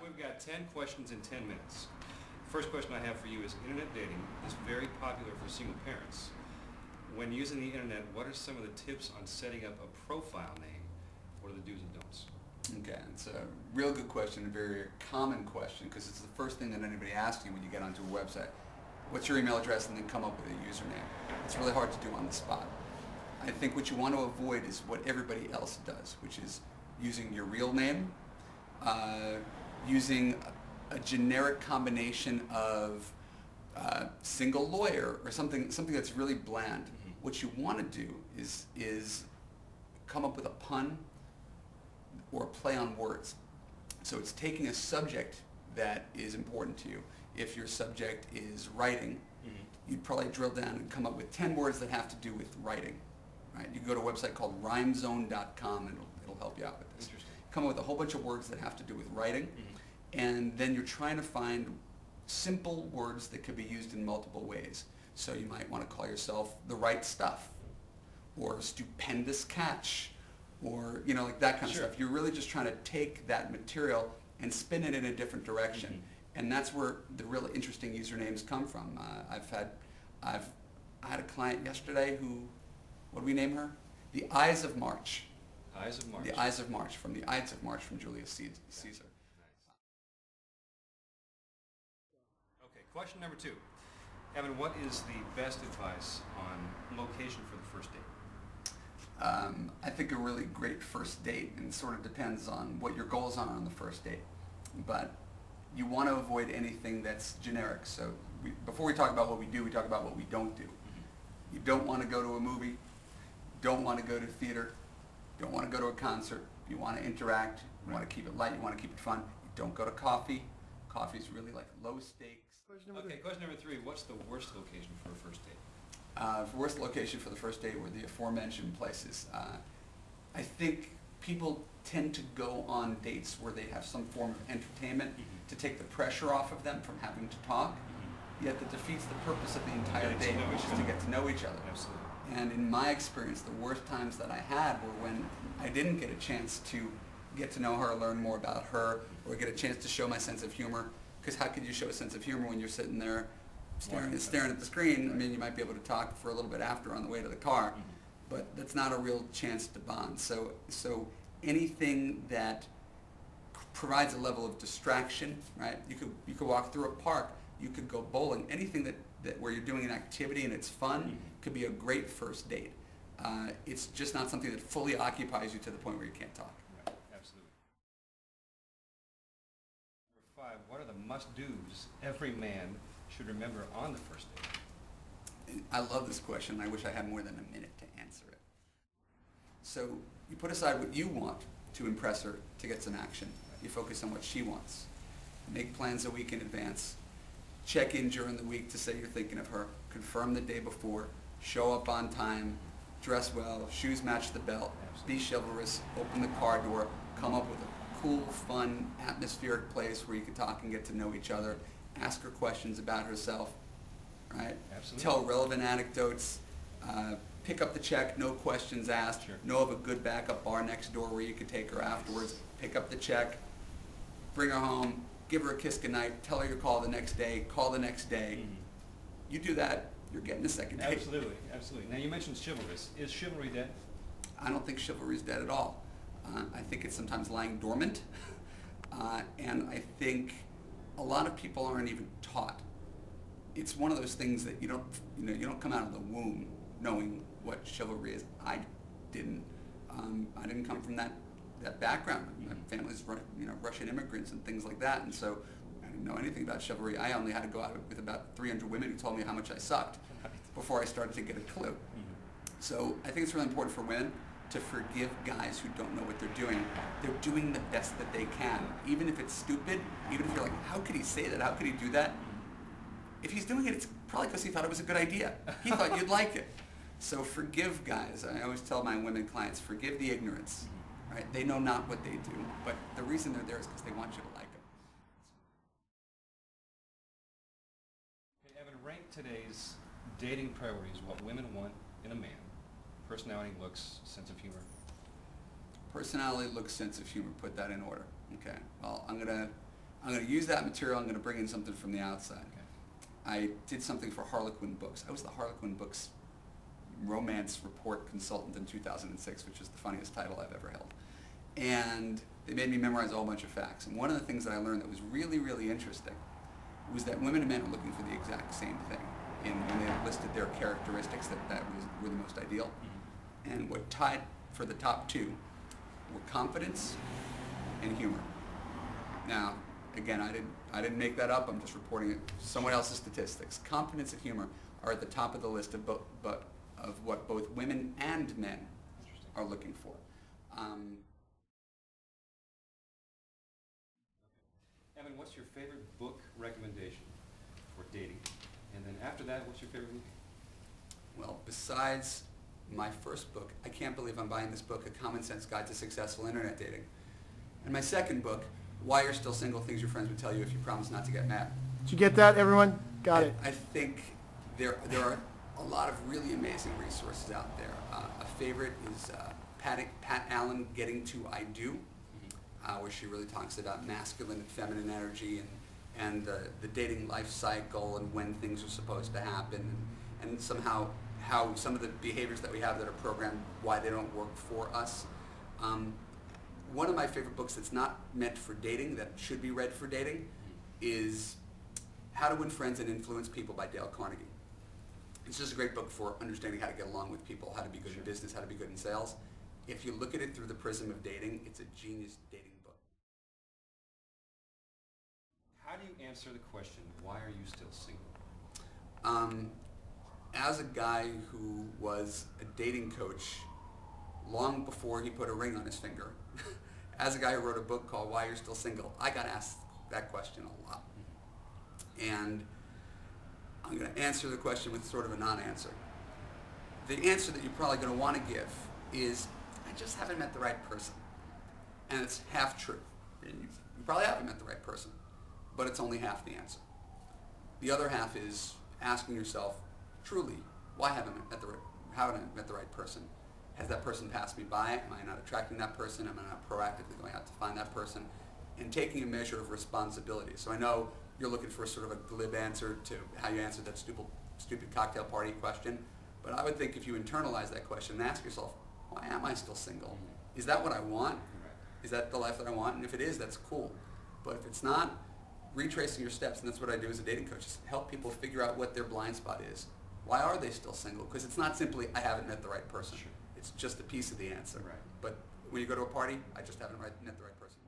we've got 10 questions in 10 minutes. First question I have for you is internet dating is very popular for single parents. When using the internet, what are some of the tips on setting up a profile name? What are the do's and don'ts? Okay, it's a real good question, a very common question, because it's the first thing that anybody asks you when you get onto a website. What's your email address, and then come up with a username. It's really hard to do on the spot. I think what you want to avoid is what everybody else does, which is using your real name, using a generic combination of single lawyer or something that's really bland. Mm-hmm. What you want to do is come up with a pun or a play on words. So it's taking a subject that is important to you. If your subject is writing, mm-hmm. you'd probably drill down and come up with 10 words that have to do with writing. Right? You can go to a website called rhymezone.com and it'll help you out with this. Interesting. Come up with a whole bunch of words that have to do with writing, mm-hmm. and then you're trying to find simple words that could be used in multiple ways. So you might want to call yourself The Right Stuff, or Stupendous Catch, or like that kind of stuff. You're really just trying to take that material and spin it in a different direction. Mm-hmm. And that's where the really interesting usernames come from. I had a client yesterday who, what did we name her? The Eyes of March. Eyes of March. The Eyes of March, from the Ides of March from Julius Caesar. Nice. Okay, question number 2. Evan, what is the best advice on location for the first date? I think a really great first date, and it sort of depends on what your goals are on the first date, but you want to avoid anything that's generic. So before we talk about what we do, we talk about what we don't do. Mm-hmm. You don't want to go to a movie, don't want to go to theater, don't want to go to a concert. You want to interact, you want to keep it light, you want to keep it fun. You don't go to coffee. Coffee is really like low stakes. Question number 3, what's the worst location for a first date? Worst location for the first date were the aforementioned places. I think people tend to go on dates where they have some form of entertainment, mm-hmm. to take the pressure off of them from having to talk, mm-hmm. yet that defeats the purpose of the entire date, which is to get to know each other. Absolutely. And in my experience, the worst times that I had were when I didn't get a chance to get to know her, learn more about her, or get a chance to show my sense of humor. Because how could you show a sense of humor when you're sitting there staring at the screen? I mean, you might be able to talk for a little bit after on the way to the car, mm-hmm. but that's not a real chance to bond. So anything that provides a level of distraction, right? You could walk through a park, you could go bowling, anything that where you're doing an activity and it's fun, mm-hmm. could be a great first date. It's just not something that fully occupies you to the point where you can't talk. Right. Absolutely. Number 5, what are the must-dos every man should remember on the first date? I love this question. I wish I had more than a minute to answer it. So you put aside what you want to impress her to get some action. You focus on what she wants. Make plans a week in advance. Check in during the week to say you're thinking of her. Confirm the day before. Show up on time. Dress well. Shoes match the belt. Absolutely. Be chivalrous. Open the car door. Come up with a cool, fun, atmospheric place where you can talk and get to know each other. Ask her questions about herself. Right? Absolutely. Tell relevant anecdotes. Pick up the check, no questions asked. Sure. Know of a good backup bar next door where you could take her afterwards. Pick up the check. Bring her home. Give her a kiss goodnight, tell her you call the next day, call the next day. Mm-hmm. You do that, you're getting a second date. Absolutely, absolutely. Now you mentioned chivalrous. Is chivalry dead? I don't think chivalry is dead at all. I think it's sometimes lying dormant, and I think a lot of people aren't even taught. It's one of those things that you don't come out of the womb knowing what chivalry is. I didn't come from that background. My family's Russian immigrants and things like that, and so I didn't know anything about chivalry. I only had to go out with about 300 women who told me how much I sucked before I started to get a clue. Mm-hmm. So I think it's really important for women to forgive guys who don't know what they're doing. They're doing the best that they can, even if it's stupid, even if you're like, how could he say that? How could he do that? If he's doing it, it's probably because he thought it was a good idea. He thought you'd like it. So forgive guys. I always tell my women clients, forgive the ignorance. Right? They know not what they do, but the reason they're there is because they want you to like them. Okay, Evan, rank today's dating priorities, what women want in a man. Personality, looks, sense of humor. Personality, looks, sense of humor. Put that in order. Okay. Well, I'm I'm going to use that material. I'm going to bring in something from the outside. Okay. I did something for Harlequin Books. I was the Harlequin Books romance report consultant in 2006, which is the funniest title I've ever held. And they made me memorize a whole bunch of facts. And one of the things that I learned that was really, really interesting was that women and men are looking for the exact same thing when they listed their characteristics were the most ideal. Mm-hmm. And what tied for the top two were confidence and humor. Now, again, I didn't make that up. I'm just reporting someone else's statistics. Confidence and humor are at the top of the list of what both women and men are looking for. Evan, what's your favorite book recommendation for dating? And then after that, what's your favorite movie? Well, besides my first book, I Can't Believe I'm Buying This Book, A Common Sense Guide to Successful Internet Dating. And my second book, Why You're Still Single, Things Your Friends Would Tell You If You Promise Not to Get Mad. Did you get that, everyone? Got it. I think there are a lot of really amazing resources out there. A favorite is Pat Allen, Getting to I Do, where she really talks about masculine and feminine energy and the dating life cycle and when things are supposed to happen and somehow how some of the behaviors that we have that are programmed, why they don't work for us. One of my favorite books that's not meant for dating, that should be read for dating, is How to Win Friends and Influence People by Dale Carnegie. It's just a great book for understanding how to get along with people, how to be good in business, how to be good in sales. If you look at it through the prism of dating, it's a genius dating book. How do you answer the question, why are you still single? As a guy who was a dating coach long before he put a ring on his finger, as a guy who wrote a book called Why You're Still Single, I got asked that question a lot. And I'm going to answer the question with sort of a non-answer. The answer that you're probably going to want to give is, I just haven't met the right person. And it's half true. You probably haven't met the right person, but it's only half the answer. The other half is asking yourself, truly, why haven't I met the right person? Has that person passed me by? Am I not attracting that person? Am I not proactively going out to find that person? And taking a measure of responsibility. So I know you're looking for sort of a glib answer to how you answered that stupid cocktail party question, but I would think if you internalize that question and ask yourself, why am I still single? Is that what I want? Is that the life that I want? And if it is, that's cool. But if it's not, retracing your steps, and that's what I do as a dating coach, is help people figure out what their blind spot is. Why are they still single? Because it's not simply, I haven't met the right person. Sure. It's just a piece of the answer. Right. But when you go to a party, I just haven't met the right person.